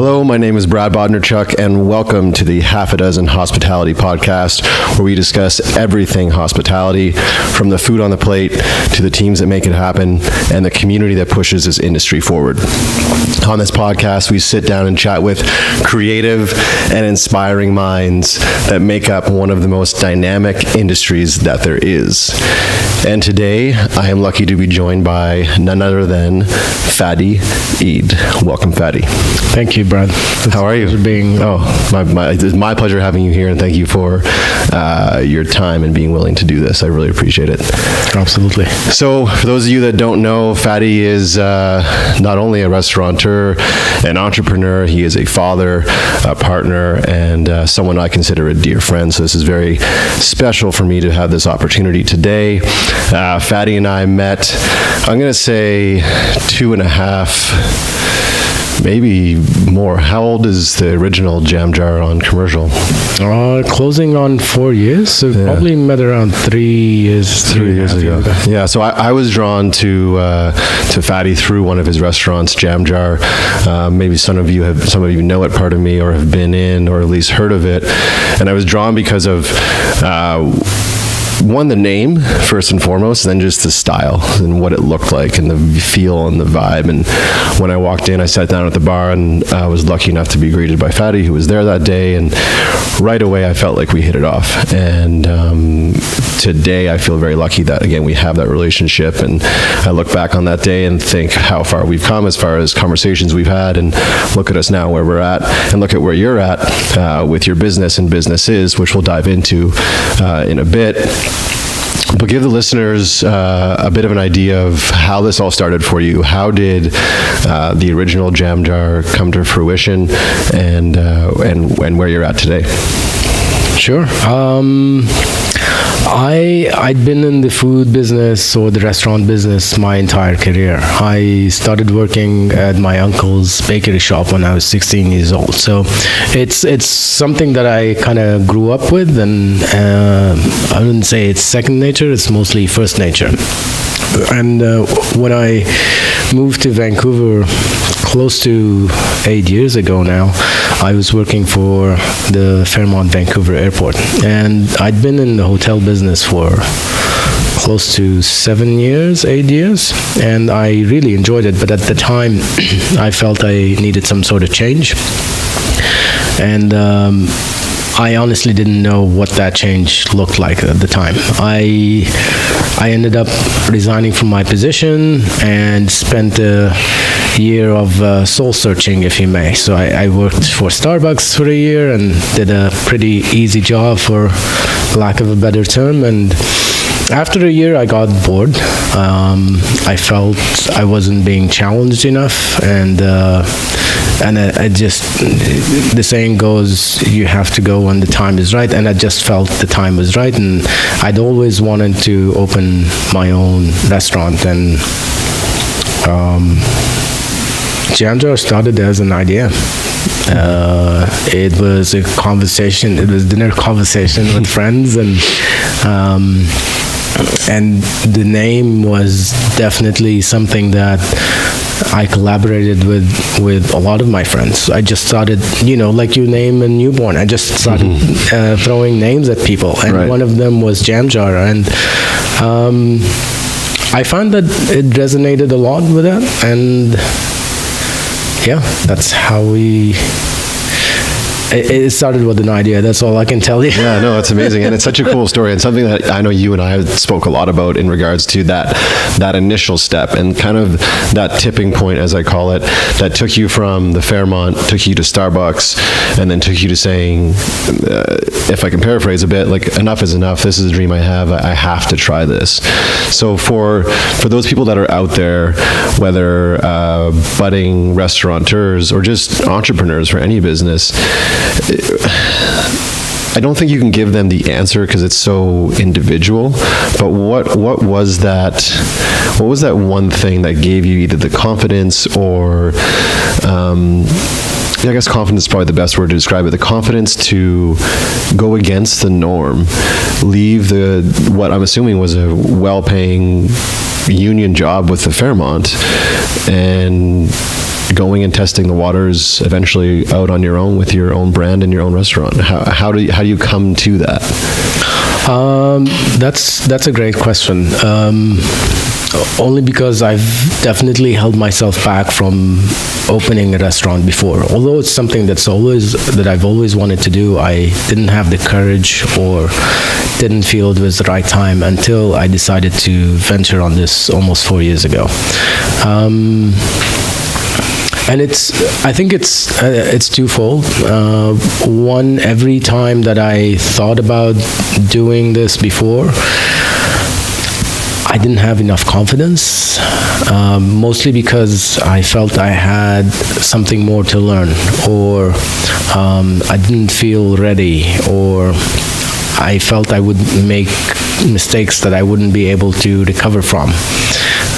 Hello, my name is Brad Bodnerchuk, and welcome to the Half a Dozen Hospitality Podcast, where we discuss everything hospitality, from the food on the plate to the teams that make it happen and the community that pushes this industry forward. On this podcast, we sit down and chat with creative and inspiring minds that make up one of the most dynamic industries that there is. And today, I am lucky to be joined by none other than Fadi Eid. Welcome, Fadi. Thank you, Brad. How are you? It's my pleasure having you here, and thank you for your time and being willing to do this. I really appreciate it. Absolutely. So, for those of you that don't know, Fadi is not only a restaurateur, an entrepreneur, he is a father, a partner, and someone I consider a dear friend. So this is very special for me to have this opportunity today. Fadi and I met, I'm going to say 2.5, maybe more. How old is the original Jam Jar on commercial? Closing on 4 years, so probably met around 3 years. 3 years ago. Yeah, so I was drawn to Fadi through one of his restaurants, Jam Jar. Maybe some of you know it, part of me, or have been in, or at least heard of it. And I was drawn because of one, the name, first and foremost, and then just the style and what it looked like and the feel and the vibe. And when I walked in, I sat down at the bar, and I was lucky enough to be greeted by Fadi, who was there that day. And right away, I felt like we hit it off. And today, I feel very lucky that, again, we have that relationship. And I look back on that day and think how far we've come as far as conversations we've had, and look at us now where we're at, and look at where you're at with your business and businesses, which we'll dive into in a bit. But give the listeners a bit of an idea of how this all started for you. How did the original Jam Jar come to fruition, and where you're at today? Sure. I'd been in the food business or the restaurant business my entire career. I started working at my uncle's bakery shop when I was 16 years old. So it's something that I kind of grew up with, and I wouldn't say it's second nature, it's mostly first nature. And when I moved to Vancouver close to 8 years ago now, I was working for the Fairmont Vancouver Airport, and I'd been in the hotel business for close to 8 years, and I really enjoyed it. But at the time, I felt I needed some sort of change, and I honestly didn't know what that change looked like at the time. I ended up resigning from my position and spent a year of soul searching, if you may. So I worked for Starbucks for a year and did a pretty easy job, for lack of a better term. And after a year, I got bored. I felt I wasn't being challenged enough, and I just, the saying goes, you have to go when the time is right, and I just felt the time was right, and I'd always wanted to open my own restaurant. And Jam Jar started as an idea. It was a conversation, it was dinner conversation with friends, and the name was definitely something that I collaborated with a lot of my friends. I just started, like you name a newborn, I just started throwing names at people, and right. One of them was Jam Jar, and I found that it resonated a lot with that, and yeah, that's how it started with an idea. That's all I can tell you. Yeah, no, that's amazing. And it's such a cool story, and something that I know you and I spoke a lot about in regards to that initial step, and kind of that tipping point, as I call it, that took you from the Fairmont, took you to Starbucks, and then took you to saying, if I can paraphrase a bit, like, enough is enough. This is a dream I have. I have to try this. So for those people that are out there, whether budding restaurateurs or just entrepreneurs for any business, I don't think you can give them the answer because it's so individual, but what was that one thing that gave you either the confidence or I guess confidence is probably the best word to describe it, the confidence to go against the norm, leave what I'm assuming was a well-paying union job with the Fairmont, and going and testing the waters eventually out on your own with your own brand and your own restaurant? How do you come to that? That's a great question. Only because I've definitely held myself back from opening a restaurant before. Although it's something that I've always wanted to do, I didn't have the courage or didn't feel it was the right time until I decided to venture on this almost 4 years ago. And I think it's twofold. One, every time that I thought about doing this before, I didn't have enough confidence, mostly because I felt I had something more to learn, or I didn't feel ready, or I felt I would make mistakes that I wouldn't be able to recover from.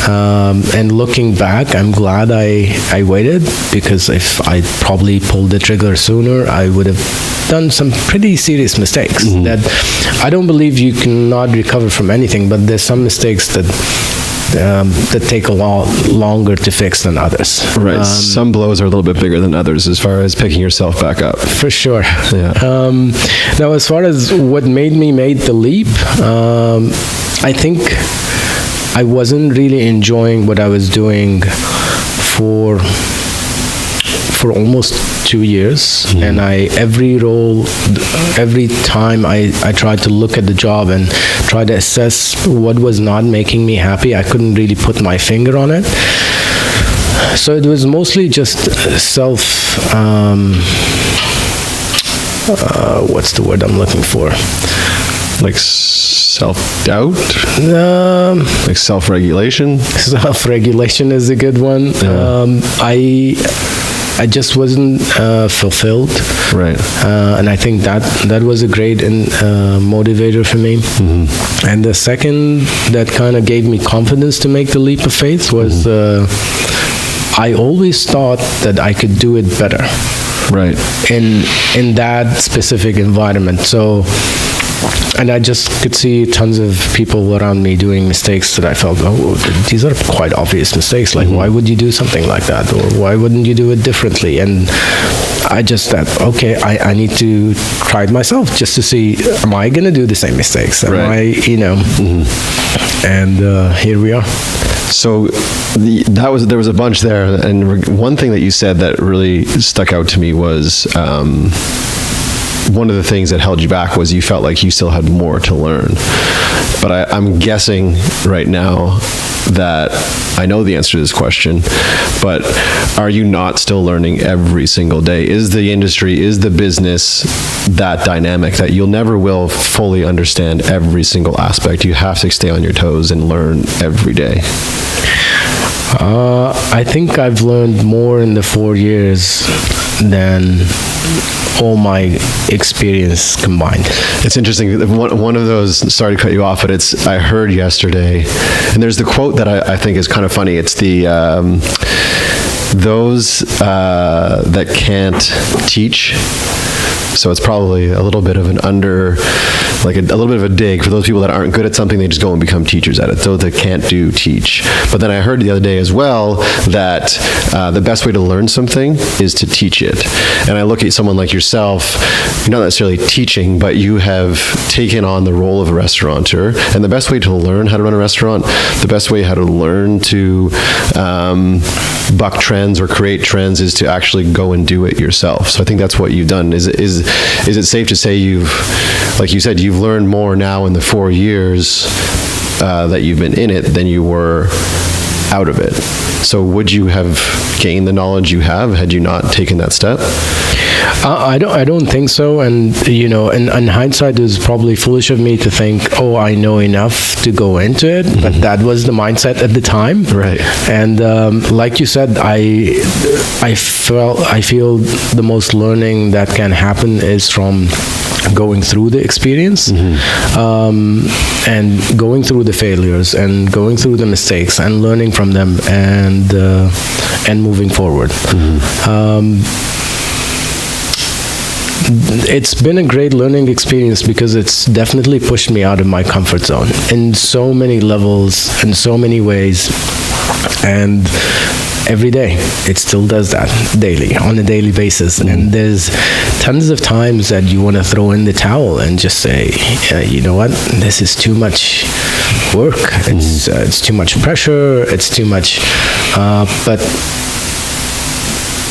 And looking back, I'm glad I waited, because if I probably pulled the trigger sooner, I would have done some pretty serious mistakes that I don't believe you cannot recover from anything, but there's some mistakes that take a lot longer to fix than others. Right. Some blows are a little bit bigger than others as far as picking yourself back up. For sure. Yeah. Now, as far as what made me make the leap, I think I wasn't really enjoying what I was doing for almost 2 years, and every time I tried to look at the job and try to assess what was not making me happy, I couldn't really put my finger on it. So it was mostly just what's the word I'm looking for? Like self-doubt? Like self-regulation? Self-regulation is a good one. Yeah. I just wasn't fulfilled. Right. And I think that was a great motivator for me. And the second that kind of gave me confidence to make the leap of faith was I always thought that I could do it better. Right. In that specific environment. So, and I just could see tons of people around me doing mistakes that I felt, these are quite obvious mistakes. Like, why would you do something like that? Or why wouldn't you do it differently? And I just thought, okay, I need to try it myself just to see, am I going to do the same mistakes? Am I, and here we are. So there was a bunch there, and one thing that you said that really stuck out to me was one of the things that held you back was you felt like you still had more to learn. But I'm guessing right now that I know the answer to this question, but are you not still learning every single day? Is the industry, is the business that dynamic that you'll never will fully understand every single aspect? You have to stay on your toes and learn every day. I think I've learned more in the 4 years than all my experience combined. It's interesting. One of those, sorry to cut you off, but I heard yesterday, and there's the quote that I think is kind of funny. It's those that can't teach. So it's probably a little bit of a little bit of a dig for those people that aren't good at something. They just go and become teachers at it. Those that can't do, teach. But then I heard the other day as well that the best way to learn something is to teach it. And I look at someone like yourself, you're not necessarily teaching, but you have taken on the role of a restaurateur. And the best way to learn how to run a restaurant, the best way how to learn to buck trends or create trends is to actually go and do it yourself. So I think that's what you've done. Is it safe to say like you said, you've learned more now in the 4 years that you've been in it than you were out of it? So would you have gained the knowledge you have had you not taken that step? I don't think so. And in hindsight, it was probably foolish of me to think, I know enough to go into it. But that was the mindset at the time. Right. And like you said, I feel the most learning that can happen is from going through the experience, and going through the failures and going through the mistakes and learning from them and moving forward. It's been a great learning experience because it's definitely pushed me out of my comfort zone in so many levels, in so many ways. And every day. It still does that daily, on a daily basis. And there's tons of times that you want to throw in the towel and just say, you know what, this is too much work. It's too much pressure. It's too much, but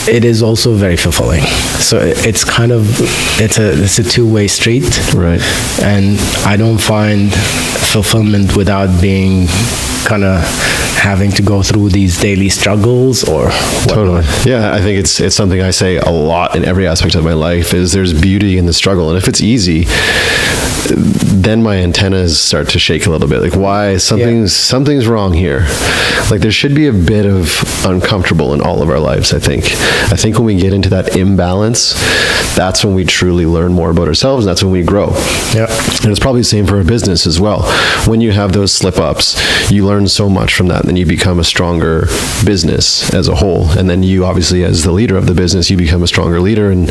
it is also very fulfilling. So it's kind of, it's a two-way street. Right. And I don't find fulfillment without being kind of having to go through these daily struggles or whatnot. Totally. Yeah, I think it's something I say a lot in every aspect of my life is there's beauty in the struggle. And if it's easy, then my antennas start to shake a little bit. Like, why? Something's wrong here. Like, there should be a bit of uncomfortable in all of our lives, I think. I think when we get into that imbalance, that's when we truly learn more about ourselves, and that's when we grow. Yeah. And it's probably the same for a business as well. When you have those slip-ups, you learn so much from that, and then you become a stronger business as a whole. And then you, obviously, as the leader of the business, you become a stronger leader, and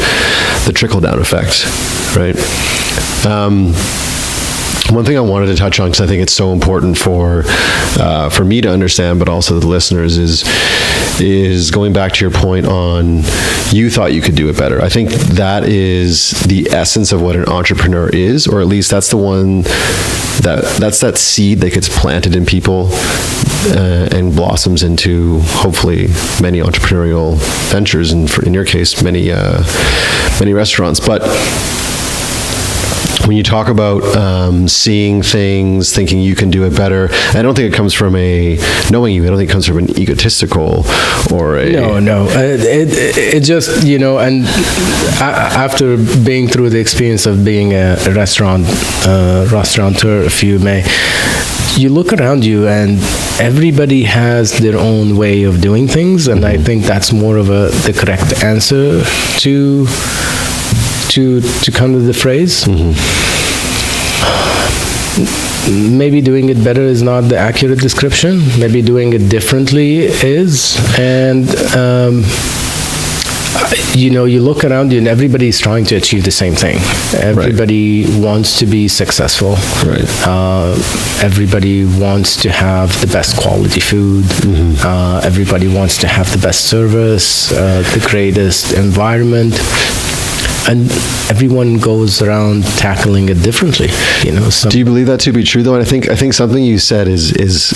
the trickle-down effect, right? One thing I wanted to touch on, because I think it's so important for me to understand, but also the listeners, is going back to your point on you thought you could do it better. I think that is the essence of what an entrepreneur is, or at least that's the one that's that seed that gets planted in people and blossoms into hopefully many entrepreneurial ventures, and in your case, many restaurants. But when you talk about seeing things, thinking you can do it better, I don't think it comes from knowing you. I don't think it comes from an egotistical or a... No. It just, and after being through the experience of being a restaurateur, if you may, you look around you and everybody has their own way of doing things, and I think that's more of the correct answer to come to the phrase. Maybe doing it better is not the accurate description. Maybe doing it differently is. And you look around you and everybody's trying to achieve the same thing. Everybody wants to be successful. Right. Everybody wants to have the best quality food. Everybody wants to have the best service, the greatest environment. And everyone goes around tackling it differently, Do you believe that to be true, though? And I think something you said is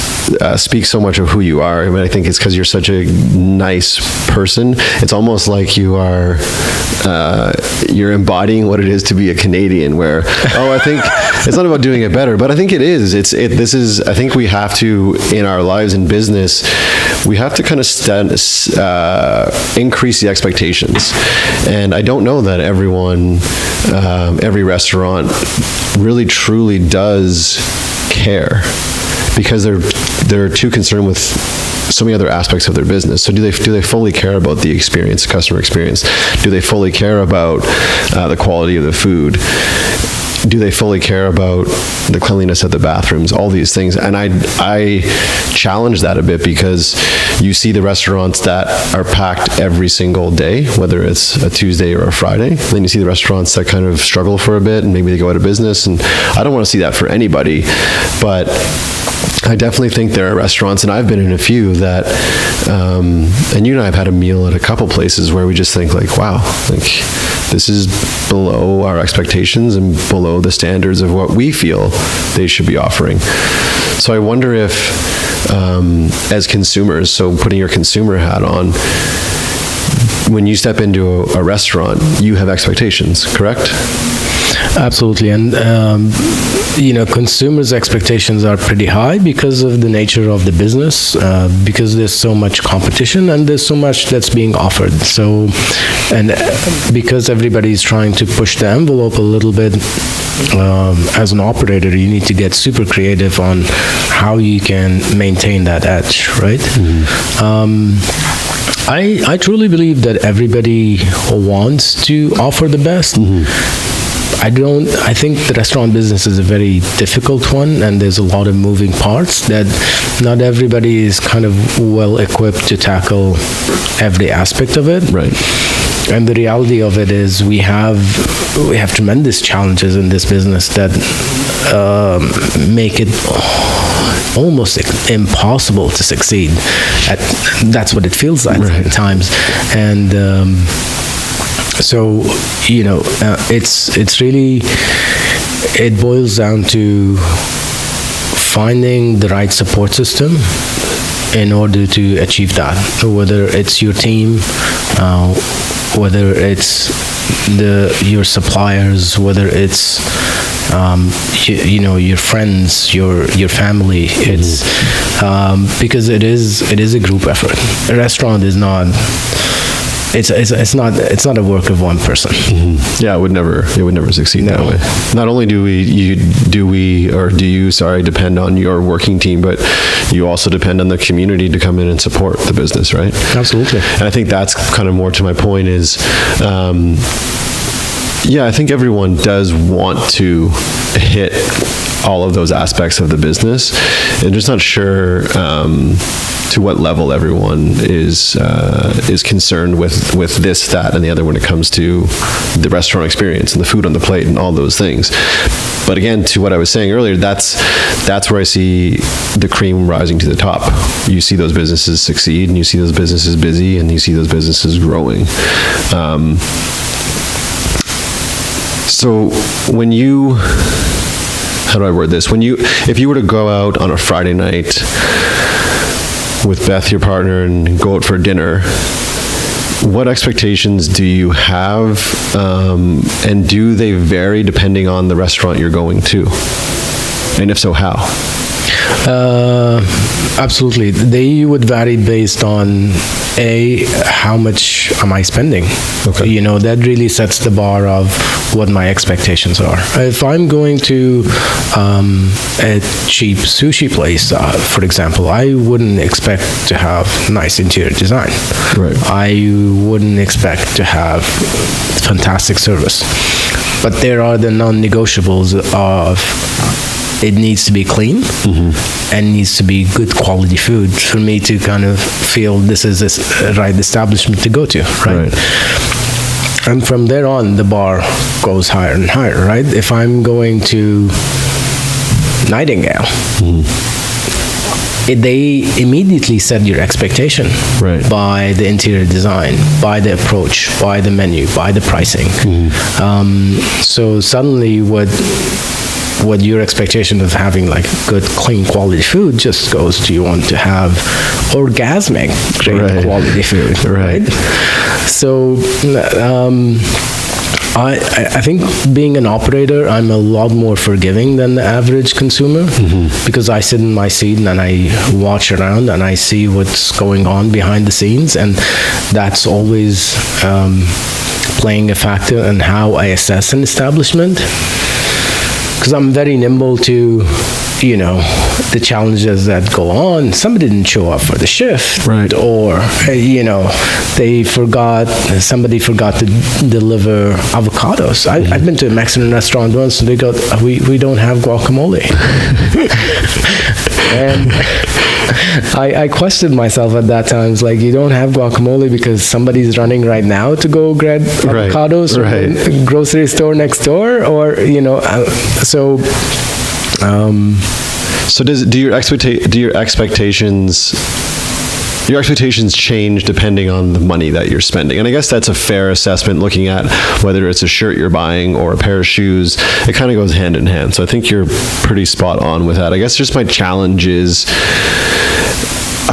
speaks so much of who you are. I mean, I think it's because you're such a nice person. It's almost like you're embodying what it is to be a Canadian. Where I think it's not about doing it better, but I think it is. I think we have to, in our lives in business, we have to kind of increase the expectations. And I don't know that everyone, every restaurant really truly does care, because they're too concerned with so many other aspects of their business. So do they fully care about the experience, customer experience? Do they fully care about the quality of the food? Do they fully care about the cleanliness of the bathrooms? All these things. And I challenge that a bit, because you see the restaurants that are packed every single day, whether it's a Tuesday or a Friday. Then you see the restaurants that kind of struggle for a bit and maybe they go out of business. And I don't want to see that for anybody, but I definitely think there are restaurants, and I've been in a few that, and you and I have had a meal at a couple places where we just think like, wow, like this is below our expectations and below the standards of what we feel they should be offering. So I wonder if, as consumers, so putting your consumer hat on, when you step into a restaurant, you have expectations, correct? Absolutely. And, consumers' expectations are pretty high because of the nature of the business, because there's so much competition and there's so much that's being offered. So, and because everybody's trying to push the envelope a little bit, as an operator, you need to get super creative on how you can maintain that edge, right? I truly believe that everybody wants to offer the best. I think the restaurant business is a very difficult one, and there's a lot of moving parts that not everybody is kind of well equipped to tackle every aspect of it. Right. And the reality of it is we have tremendous challenges in this business that make it almost impossible to succeed. That's what it feels like at times. And so, it's really, it boils down to finding the right support system in order to achieve that, whether it's your team, whether it's your suppliers, whether it's your friends, your family. It's because it is a group effort. A restaurant is not. It's not a work of one person. Yeah, it would never succeed that way. Not only do you depend on your working team, but you also depend on the community to come in and support the business, right? Absolutely. And I think that's kind of more to my point is, I think everyone does want to hit all of those aspects of the business. I'm just not sure to what level everyone is concerned with this, that, and the other when it comes to the restaurant experience and the food on the plate and all those things. But again, to what I was saying earlier, that's where I see the cream rising to the top. You see those businesses succeed, and you see those businesses busy, and you see those businesses growing. So when you, how do I word this? If you were to go out on a Friday night with Beth, your partner, and go out for dinner, what expectations do you have, and do they vary depending on the restaurant you're going to? And if so, how? Absolutely. They would vary based on how much am I spending? Okay. That really sets the bar of what my expectations are. If I'm going to a cheap sushi place, for example, I wouldn't expect to have nice interior design. Right. I wouldn't expect to have fantastic service. But there are the non-negotiables of it needs to be clean and needs to be good quality food for me to kind of feel this is the right establishment to go to, right? And from there on, the bar goes higher and higher, right? If I'm going to Nightingale, they immediately set your expectation by the interior design, by the approach, by the menu, by the pricing. So suddenly what your expectation of having like good, clean, quality food just goes to you want to have orgasmic, great quality food, right? So I think being an operator, I'm a lot more forgiving than the average consumer because I sit in my seat and I watch around and I see what's going on behind the scenes, and that's always playing a factor in how I assess an establishment. Because I'm very nimble to, the challenges that go on. Somebody didn't show up for the shift, or somebody forgot to deliver avocados. I've been to a Mexican restaurant once, and they go, we don't have guacamole. And I questioned myself at that time. It's like, you don't have guacamole because somebody's running right now to go grab avocados from the grocery store next door, or So do your expectations change depending on the money that you're spending? And I guess that's a fair assessment, looking at whether it's a shirt you're buying or a pair of shoes. It kind of goes hand in hand. So I think you're pretty spot on with that. I guess just my challenge is,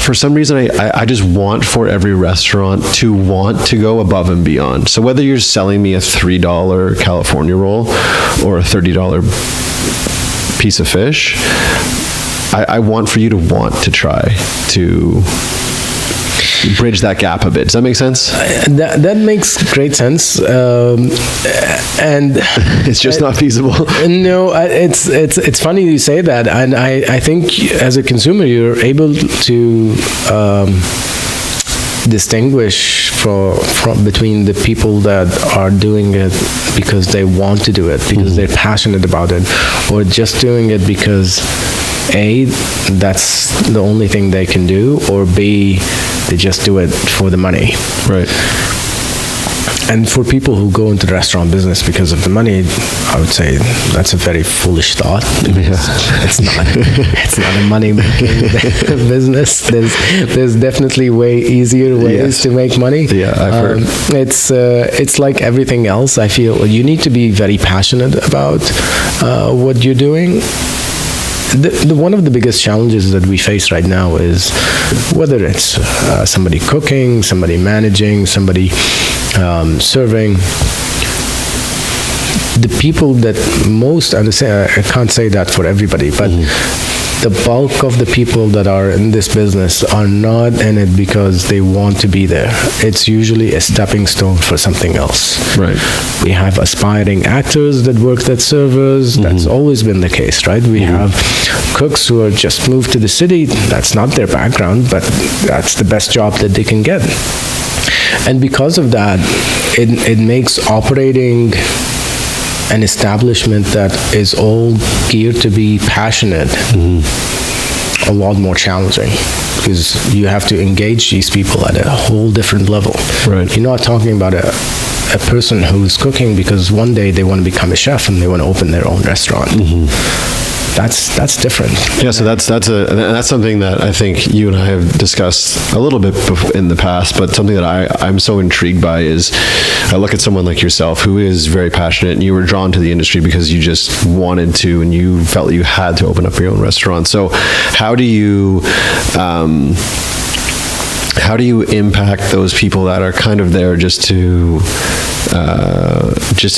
for some reason, I just want for every restaurant to want to go above and beyond. So whether you're selling me a $3 California roll or a $30 piece of fish, I want for you to want to try to bridge that gap a bit. Does that make sense? That makes great sense, and it's just not feasible. No, it's funny you say that, and I think as a consumer you're able to distinguish from between the people that are doing it because they want to do it, because they're passionate about it, or just doing it because A, that's the only thing they can do, or B, they just do it for the money. Right. And for people who go into the restaurant business because of the money, I would say that's a very foolish thought. It's not a money-making business. There's definitely way easier ways to make money. Yeah, I've heard. It's like everything else. I feel you need to be very passionate about what you're doing. One of the biggest challenges that we face right now is whether it's somebody cooking, somebody managing, somebody serving. The people that most understand, I can't say that for everybody, but the bulk of the people that are in this business are not in it because they want to be there. It's usually a stepping stone for something else. Right. We have aspiring actors that work at servers. That's always been the case, right? We have cooks who are just moved to the city. That's not their background, but that's the best job that they can get. And because of that, it makes operating an establishment that is all geared to be passionate a lot more challenging, because you have to engage these people at a whole different level. Right. You're not talking about a person who's cooking because one day they want to become a chef and they want to open their own restaurant. That's different. Yeah, so that's something that I think you and I have discussed a little bit in the past, but something that I'm so intrigued by is I look at someone like yourself who is very passionate, and you were drawn to the industry because you just wanted to, and you felt you had to open up your own restaurant. So how do you impact those people that are kind of there just to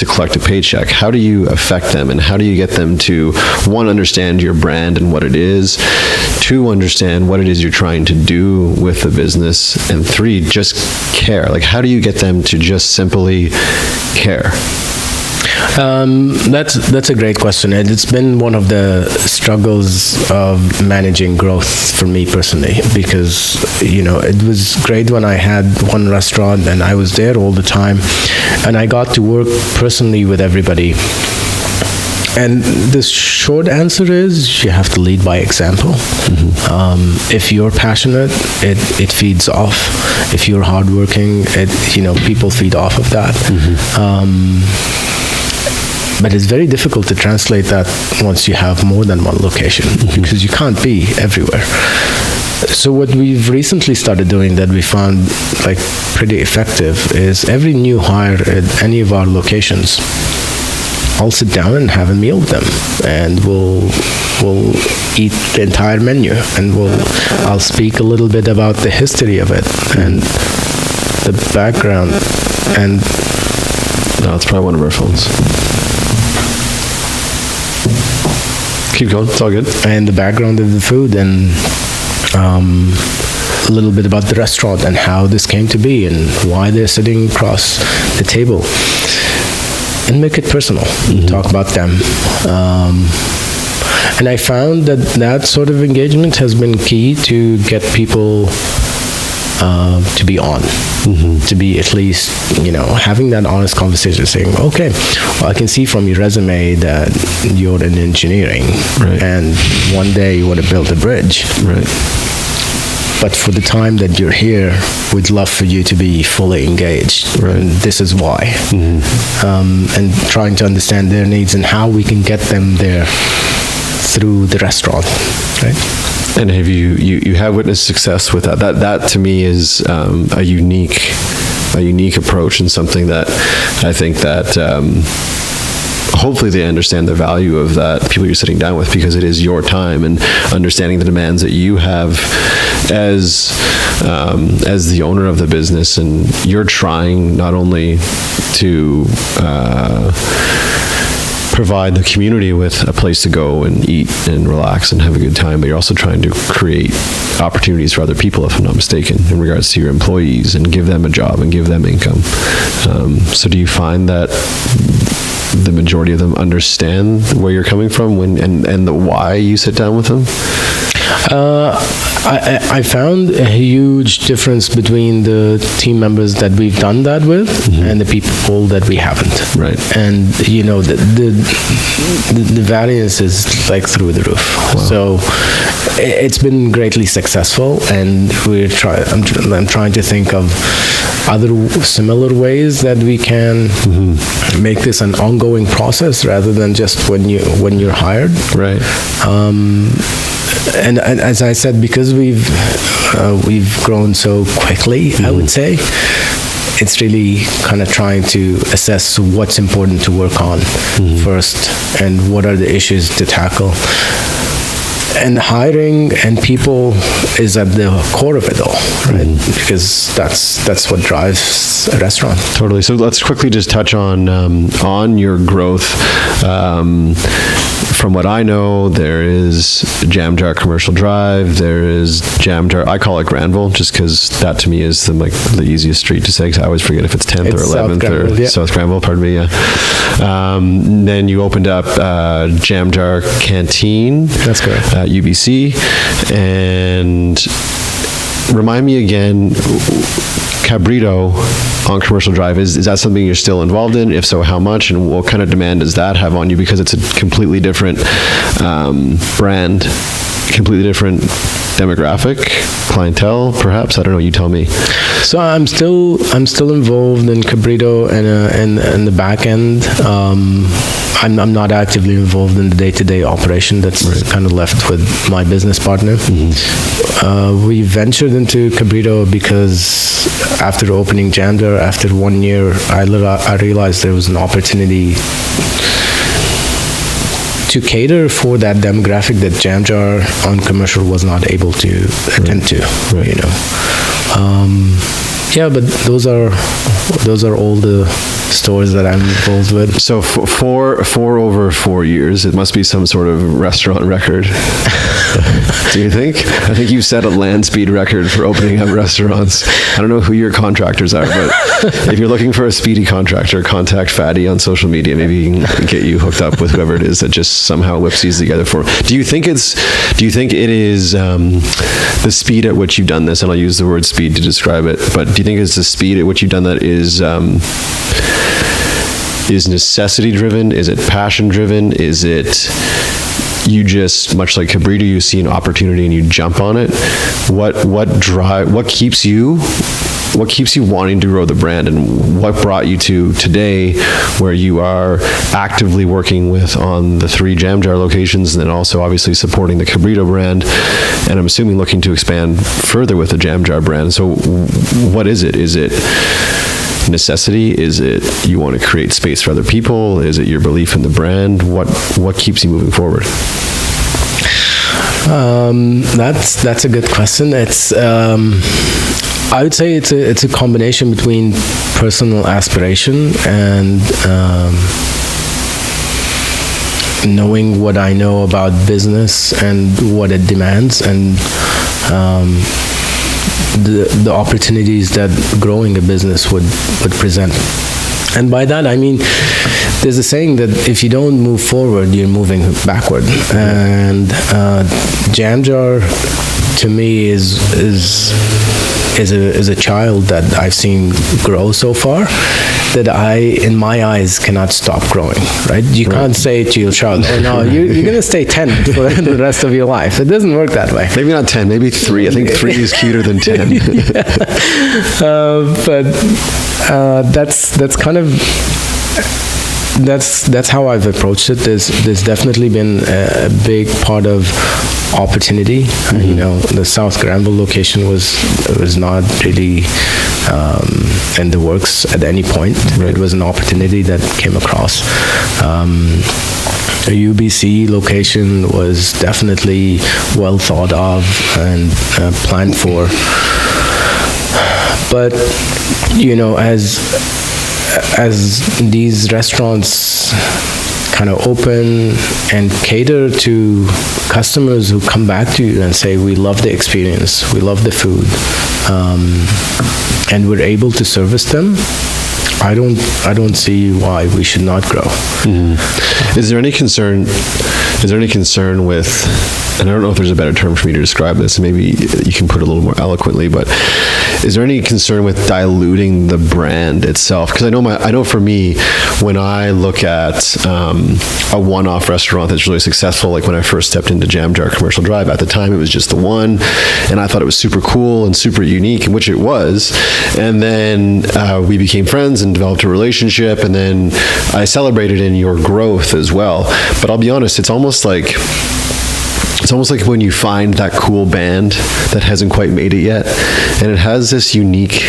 collect a paycheck? How do you affect them, and how do you get them to, one, understand your brand and what it is, two, understand what it is you're trying to do with the business, and three, just care? Like, how do you get them to just simply care? That's a great question, and it's been one of the struggles of managing growth for me personally, because it was great when I had one restaurant and I was there all the time, and I got to work personally with everybody. And the short answer is you have to lead by example. If you're passionate, it feeds off. If you're hardworking, people feed off of that. But it's very difficult to translate that once you have more than one location, because you can't be everywhere. So what we've recently started doing that we found pretty effective is every new hire at any of our locations, I'll sit down and have a meal with them, and we'll eat the entire menu, and I'll speak a little bit about the history of it and the background. And no, it's probably one of our phones. Keep going, it's all good. And the background of the food, and a little bit about the restaurant and how this came to be and why they're sitting across the table. And make it personal. Talk about them. And I found that sort of engagement has been key to get people to be on, to be at least, having that honest conversation, saying, okay, well, I can see from your resume that you're in engineering, right, and one day you want to build a bridge. Right. But for the time that you're here, we'd love for you to be fully engaged. Right. And this is why. And trying to understand their needs and how we can get them there through the restaurant, right? And have you have witnessed success with that? That to me is a unique approach, and something that I think that hopefully they understand the value of that, people you're sitting down with, because it is your time, and understanding the demands that you have as the owner of the business, and you're trying not only to provide the community with a place to go and eat and relax and have a good time, but you're also trying to create opportunities for other people, if I'm not mistaken, in regards to your employees, and give them a job and give them income. So do you find that the majority of them understand where you're coming from and the why you sit down with them? I found a huge difference between the team members that we've done that with and the people that we haven't. Right. And the variance is like through the roof. So it's been greatly successful, and I'm trying to think of other similar ways that we can make this an ongoing process rather than just when you're hired. Right. And as I said, because we've grown so quickly, I would say it's really kind of trying to assess what's important to work on first and what are the issues to tackle. And hiring and people is at the core of it all, right? Because that's what drives a restaurant. Totally. So let's quickly just touch on your growth. From what I know, there is Jam Jar Commercial Drive. There is Jam Jar. I call it Granville just because that to me is the easiest street to say, because I always forget if it's 10th or 11th or South Granville. Pardon me. Yeah. Then you opened up Jam Jar Canteen. That's correct. UBC. And remind me again, Cabrito on Commercial Drive, is that something you're still involved in? If so, how much, and what kind of demand does that have on you? Because it's a completely different brand, completely different demographic, clientele, perhaps. I don't know. You tell me. So I'm still involved in Cabrito and the back end. I'm not actively involved in the day-to-day operation. That's kind of left with my business partner. We ventured into Cabrito because after opening Jam Jar, after 1 year, I realized there was an opportunity to cater for that demographic that Jam Jar on Commercial was not able to attend to. Yeah, but those are all the stores that I'm involved with. So for over 4 years, it must be some sort of restaurant record. Do you think? I think you've set a land speed record for opening up restaurants. I don't know who your contractors are, but if you're looking for a speedy contractor, contact Fadi on social media. Maybe he can get you hooked up with whoever it is that just somehow whips these together for him. Do you think it is the speed at which you've done this, and I'll use the word speed to describe it, but do you think it's the speed at which you've done that is necessity driven? Is it passion driven? Is it you just, much like Cabrito, you see an opportunity and you jump on it? What keeps you wanting to grow the brand, and what brought you to today where you are actively working with on the 3 Jam Jar locations, and then also obviously supporting the Cabrito brand, and I'm assuming looking to expand further with the Jam Jar brand? So what is it? Is it necessity? Is it you want to create space for other people? Is it your belief in the brand? What keeps you moving forward? That's a good question. It's I would say it's a combination between personal aspiration and knowing what I know about business and what it demands, and the opportunities that growing a business would present. And by that I mean, there's a saying that if you don't move forward, you're moving backward. And Jam Jar to me is a child that I've seen grow so far, that in my eyes, cannot stop growing, right? You can't say to your child, oh no, you're going to stay 10 for the rest of your life. It doesn't work that way. Maybe not 10, maybe 3. I think 3 is cuter than 10. But that's kind of, that's how I've approached it. There's definitely been a big part of opportunity. The South Granville location was not really in the works at any point. It was an opportunity that came across. A UBC location was definitely well thought of and planned for. But as these restaurants kind of open and cater to customers who come back to you and say, we love the experience, we love the food, and we're able to service them, I don't see why we should not grow. Is there any concern with and I don't know if there's a better term for me to describe this, maybe you can put it a little more eloquently, but is there any concern with diluting the brand itself? Because I know for me, when I look at a one-off restaurant that's really successful, like when I first stepped into Jam Jar Commercial Drive, at the time it was just the one, and I thought it was super cool and super unique, which it was. And then we became friends and developed a relationship, and then I celebrated in your growth as well. But I'll be honest, it's almost like when you find that cool band that hasn't quite made it yet, and it has this unique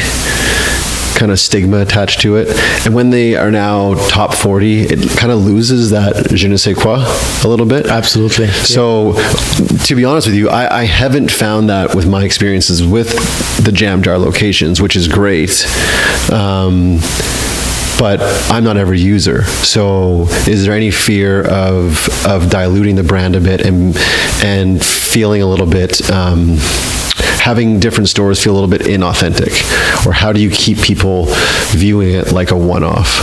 kind of stigma attached to it, and when they are now top 40, it kind of loses that je ne sais quoi a little bit. Absolutely. So, to be honest with you, I haven't found that with my experiences with the Jam Jar locations, which is great. But I'm not every user. So is there any fear of diluting the brand a bit and feeling a little bit, having different stores feel a little bit inauthentic? Or how do you keep people viewing it like a one-off?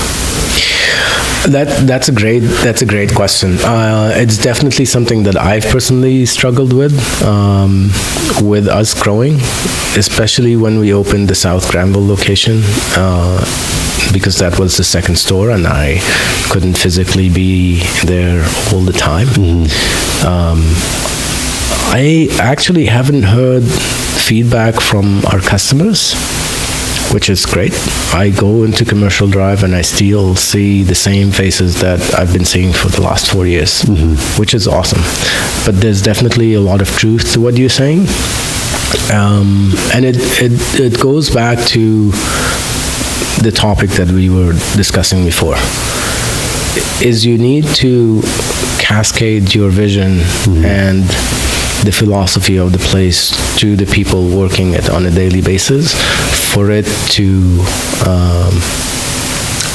That's a great question. It's definitely something that I've personally struggled with us growing, especially when we opened the South Granville location, because that was the second store and I couldn't physically be there all the time. I actually haven't heard feedback from our customers, which is great. I go into Commercial Drive and I still see the same faces that I've been seeing for the last 4 years, which is awesome. But there's definitely a lot of truth to what you're saying. And it goes back to the topic that we were discussing before, is you need to cascade your vision and the philosophy of the place to the people working it on a daily basis for it to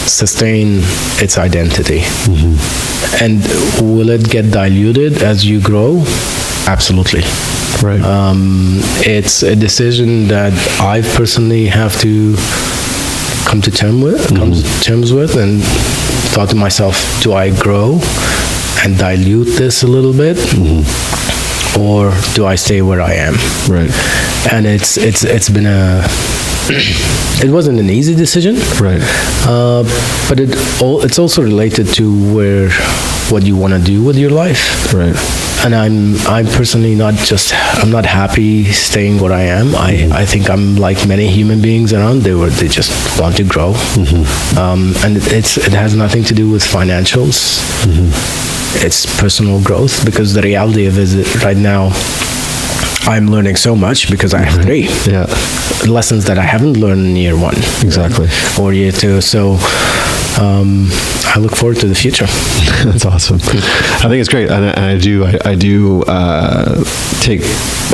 sustain its identity. And will it get diluted as you grow? Absolutely. Right. It's a decision that I personally have to come to terms with, and thought to myself, do I grow and dilute this a little bit, or do I stay where I am? Right. And it's been it wasn't an easy decision, right? But it's also related to what you want to do with your life, right? And I'm personally I'm not happy staying where I am. I think I'm like many human beings around. They just want to grow, and it has nothing to do with financials. It's personal growth, because the reality of it is right now I'm learning so much because I have 3 lessons that I haven't learned in year 1. Exactly. Or year 2. So I look forward to the future. That's awesome. I think it's great, and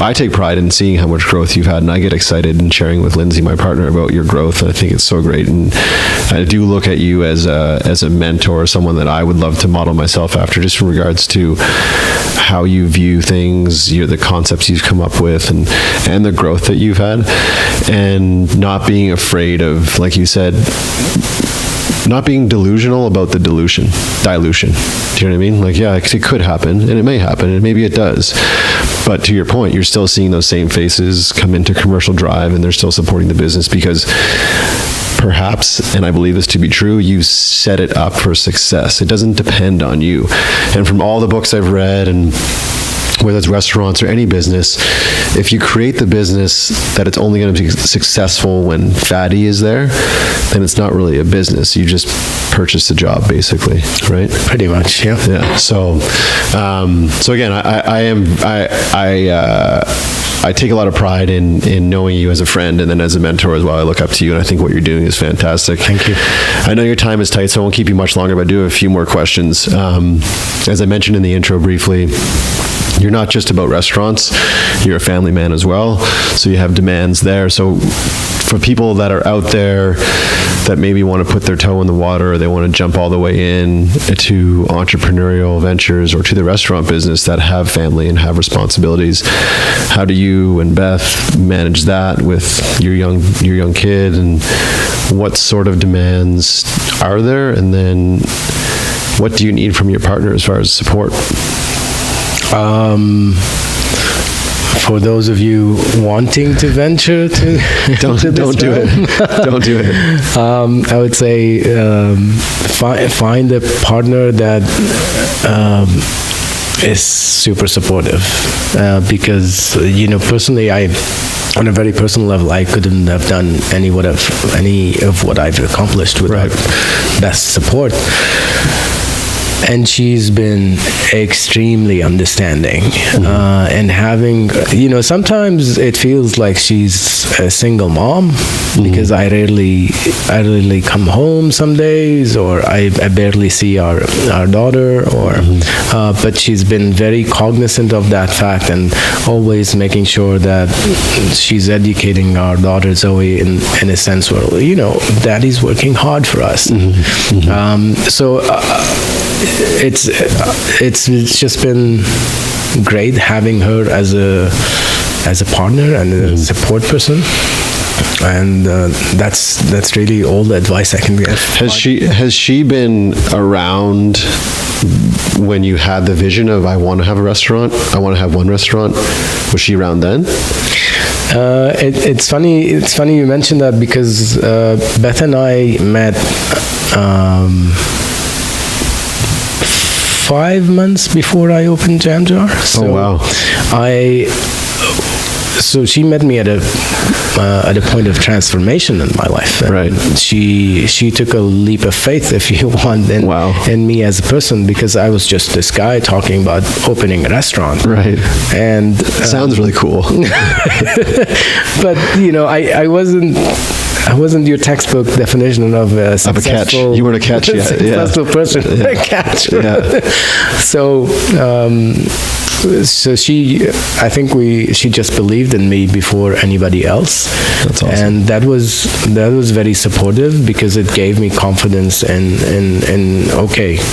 I take pride in seeing how much growth you've had, and I get excited in sharing with Lindsay, my partner, about your growth. And I think it's so great, and I do look at you as a mentor, someone that I would love to model myself after, just in regards to how you view things, the concepts you've come up with, and the growth that you've had, and not being afraid of, like you said, not being delusional about the dilution. Do you know what I mean? Like, yeah, it could happen, and it may happen, and maybe it does. But to your point, you're still seeing those same faces come into Commercial Drive, and they're still supporting the business because perhaps, and I believe this to be true, you set it up for success. It doesn't depend on you. And from all the books I've read, and whether it's restaurants or any business, if you create the business that it's only going to be successful when Fadi is there, then it's not really a business. You just purchase the job, basically, right? Pretty much, yeah. Yeah. So again, I take a lot of pride in knowing you as a friend, and then as a mentor as well. I look up to you, and I think what you're doing is fantastic. Thank you. I know your time is tight, so I won't keep you much longer, but I do have a few more questions. As I mentioned in the intro briefly, you're not just about restaurants, you're a family man as well, so you have demands there. So for people that are out there that maybe want to put their toe in the water, or they want to jump all the way in to entrepreneurial ventures or to the restaurant business that have family and have responsibilities, how do you and Beth manage that with your young kid, and what sort of demands are there, and then what do you need from your partner as far as support? For those of you wanting to venture to Don't do it. Don't do it. I would say find a partner that is super supportive, because personally, on a very personal level, I couldn't have done any of what I've accomplished without best support. And she's been extremely understanding, and having, sometimes it feels like she's a single mom, because I rarely come home some days, or I barely see our daughter, but she's been very cognizant of that fact, and always making sure that she's educating our daughter Zoe in a sense where, Daddy's working hard for us. It's just been great having her as a partner and a support person, and that's really all the advice I can give. Has she been around when you had the vision of, I want to have a restaurant, I want to have one restaurant? Was she around then? It's funny you mentioned that, because Beth and I met 5 months before I opened Jam Jar. So wow. So she met me at a point of transformation in my life. Right. She took a leap of faith, if you want, in me as a person, because I was just this guy talking about opening a restaurant. Right. And sounds really cool. But I wasn't your textbook definition of a successful... Of a catch. You weren't a catch yet. Successful person. A catch. Yeah. So I think she just believed in me before anybody else. That's awesome. And that was very supportive, because it gave me confidence in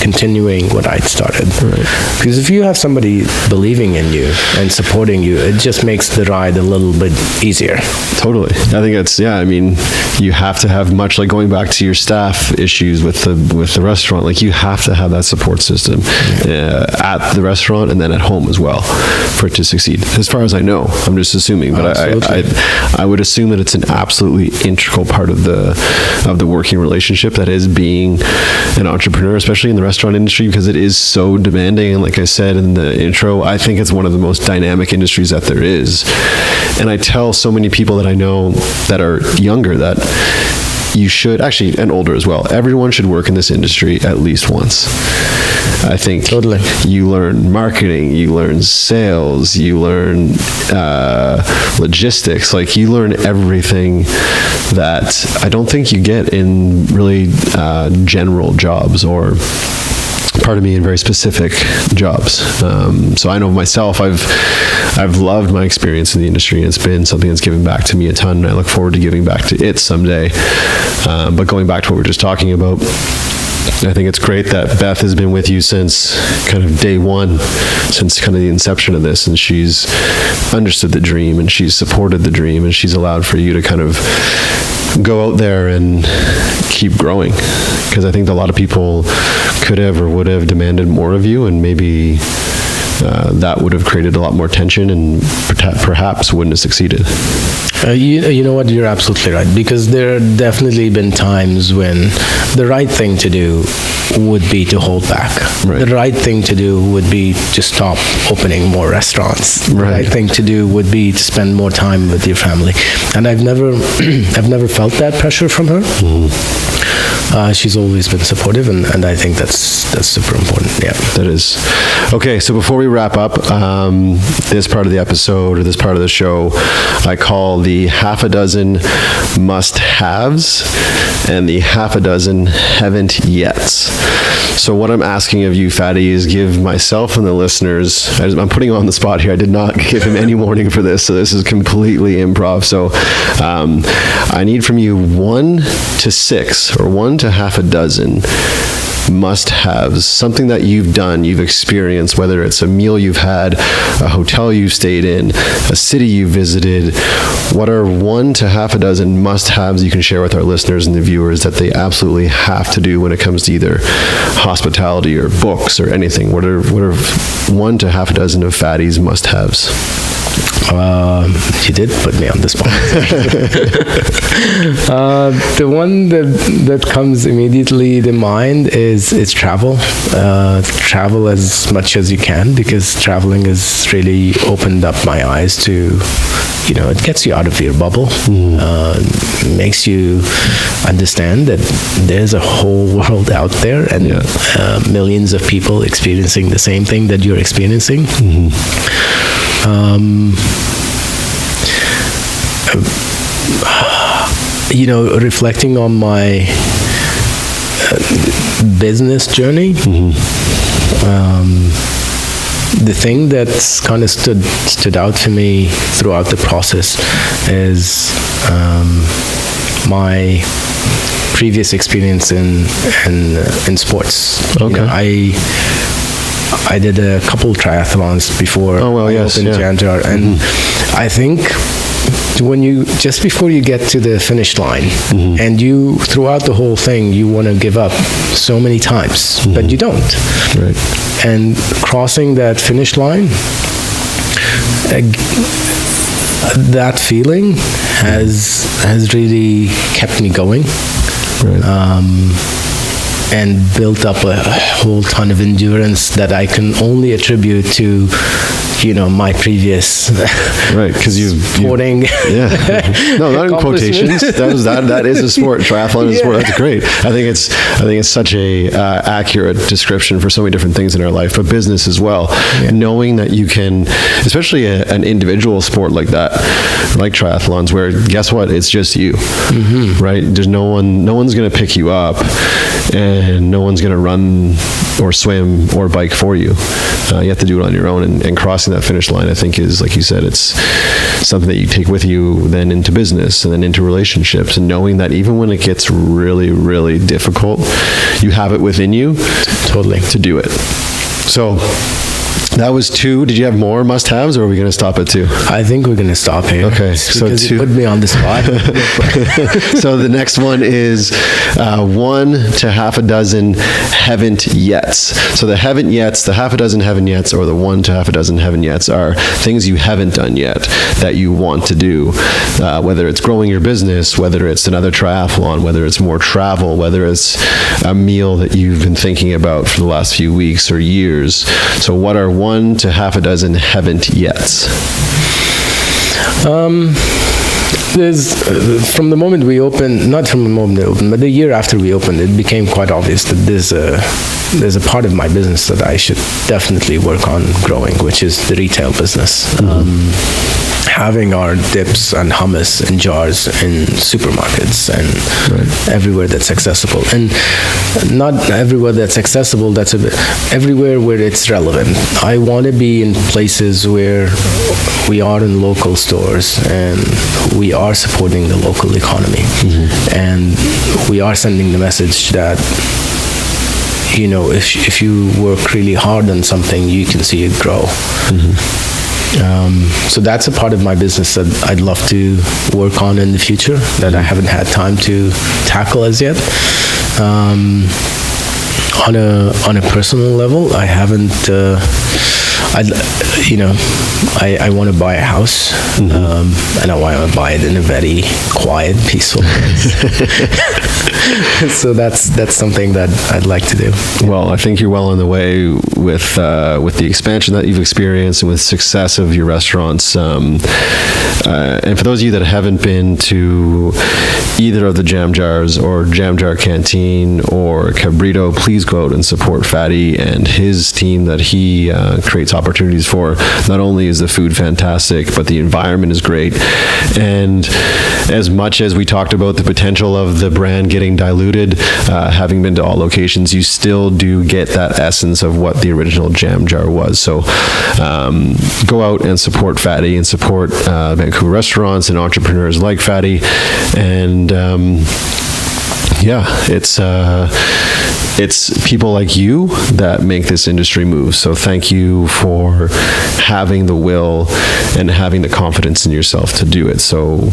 continuing what I'd started. Right. Because if you have somebody believing in you and supporting you, it just makes the ride a little bit easier. Totally. I think you have to have, much like going back to your staff issues with the restaurant, like you have to have that support system at the restaurant and then at home as well for it to succeed. As far as I know, I'm just assuming, but I would assume that it's an absolutely integral part of the working relationship that is being an entrepreneur, especially in the restaurant industry, because it is so demanding. And like I said in the intro, I think it's one of the most dynamic industries that there is. And I tell so many people that I know that are younger that you should, actually, and older as well, everyone should work in this industry at least once. I think totally. You learn marketing, you learn sales, you learn logistics, like you learn everything that I don't think you get in really general jobs, or pardon me, in very specific jobs. So I know myself, I've loved my experience in the industry, and it's been something that's given back to me a ton, and I look forward to giving back to it someday. But going back to what we were just talking about, I think it's great that Beth has been with you since kind of day one, since kind of the inception of this, and she's understood the dream, and she's supported the dream, and she's allowed for you to kind of go out there and keep growing. Because I think a lot of people could have or would have demanded more of you, and maybe that would have created a lot more tension and perhaps wouldn't have succeeded. You know what, you're absolutely right, because there have definitely been times when the right thing to do would be to hold back. Right. The right thing to do would be to stop opening more restaurants. The right thing to do would be to spend more time with your family. And I've never felt that pressure from her. She's always been supportive, and I think that's super important. Yeah, that is. Okay, so before we wrap up this part of the episode, or this part of the show, I call the half a dozen must-haves and the half a dozen haven't-yets. So what I'm asking of you, Fadi, is give myself and the listeners, I'm putting you on the spot here, I did not give him any warning for this, so this is completely improv. So I need from you 1 to 6, or 1 to half a dozen must-haves, something that you've done, you've experienced, whether it's a meal you've had, a hotel you've stayed in, a city you visited. What are 1 to half a dozen must-haves you can share with our listeners and the viewers that they absolutely have to do when it comes to either hospitality or books or anything? What are 1 to half a dozen of Fadi's must-haves? You did put me on the spot. The one that comes immediately to mind is travel. Travel as much as you can, because traveling has really opened up my eyes to, it gets you out of your bubble, makes you understand that there's a whole world out there, and millions of people experiencing the same thing that you're experiencing. Reflecting on my business journey, the thing that's kind of stood out for me throughout the process is my previous experience in sports. Okay. I did a couple triathlons before I opened Jamjar, and I think just before you get to the finish line, and you throughout the whole thing you want to give up so many times, but you don't. Right. And crossing that finish line, that feeling has really kept me going. Right. And built up a whole ton of endurance that I can only attribute to, my previous right, because sporting. No, not in quotations. That is a sport. Triathlon is a sport. That's great. I think it's such a accurate description for so many different things in our life, but business as well. Knowing that you can, especially an individual sport like that, like triathlons, where guess what? It's just you, right? There's no one's going to pick you up, and no one's going to run or swim or bike for you. You have to do it on your own, and crossing that finish line, I think, is, like you said, it's something that you take with you then into business and then into relationships, and knowing that even when it gets really, really difficult, you have it within you to do it. So that was 2. Did you have more must-haves, or are we going to stop at 2? I think we're going to stop here. Okay, so because 2. You put me on the spot. So the next one is 1 to half a dozen haven't yets. So the haven't yets, the half a dozen haven't yets, or the 1 to half a dozen haven't yets are things you haven't done yet that you want to do. Whether it's growing your business, whether it's another triathlon, whether it's more travel, whether it's a meal that you've been thinking about for the last few weeks or years. So what are 1 to half a dozen haven't yets? There's from the moment we opened, not from the moment we opened, but the year after we opened, it became quite obvious that there's a part of my business that I should definitely work on growing, which is the retail business. Having our dips and hummus in jars in supermarkets and everywhere that's accessible, and not everywhere that's accessible, that's everywhere where it's relevant. I want to be in places where we are in local stores and we are supporting the local economy, and we are sending the message that if you work really hard on something, you can see it grow. So that's a part of my business that I'd love to work on in the future that I haven't had time to tackle as yet. On a personal level, I haven't. I want to buy a house, and I want to buy it in a very quiet, peaceful place. So that's something that I'd like to do. Well, I think you're well on the way with the expansion that you've experienced and with success of your restaurants. And for those of you that haven't been to either of the Jam Jars or Jam Jar Canteen or Cabrito, please go out and support Fadi and his team that he creates opportunities for. Not only is the food fantastic, but the environment is great. And as much as we talked about the potential of the brand getting diluted, having been to all locations, you still do get that essence of what the original Jam Jar was. So go out and support Fadi and support Vancouver restaurants and entrepreneurs like Fadi. And it's people like you that make this industry move. So thank you for having the will and having the confidence in yourself to do it. So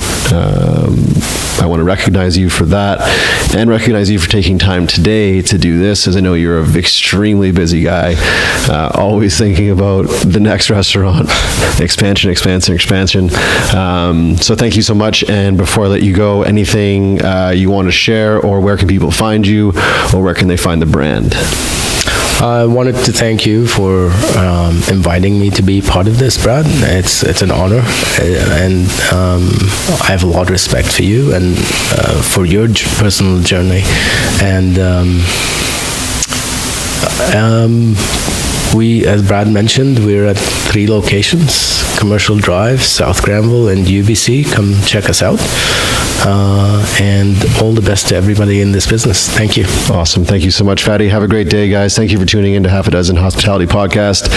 I want to recognize you for that, and recognize you for taking time today to do this, as I know you're an extremely busy guy, always thinking about the next restaurant, expansion. So thank you so much. And before I let you go, anything you want to share, or where can people find you, or where can they find the brand? I wanted to thank you for inviting me to be part of this, Brad. It's an honor, and I have a lot of respect for you and for your personal journey. And we, as Brad mentioned, we're at 3 locations: Commercial Drive, South Granville, and UBC. Come check us out. And all the best to everybody in this business. Thank you. Awesome. Thank you so much, Fadi. Have a great day, guys. Thank you for tuning in to Half a Dozen Hospitality Podcast.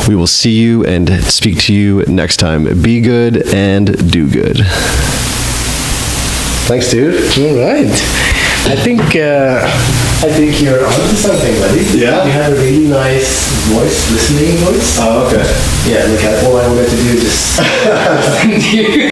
We will see you and speak to you next time. Be good and do good. Thanks, dude. All right. I think you're onto something, buddy. Yeah? You have a really nice voice, listening voice. Oh, okay. Yeah, look at all I wanted to do is just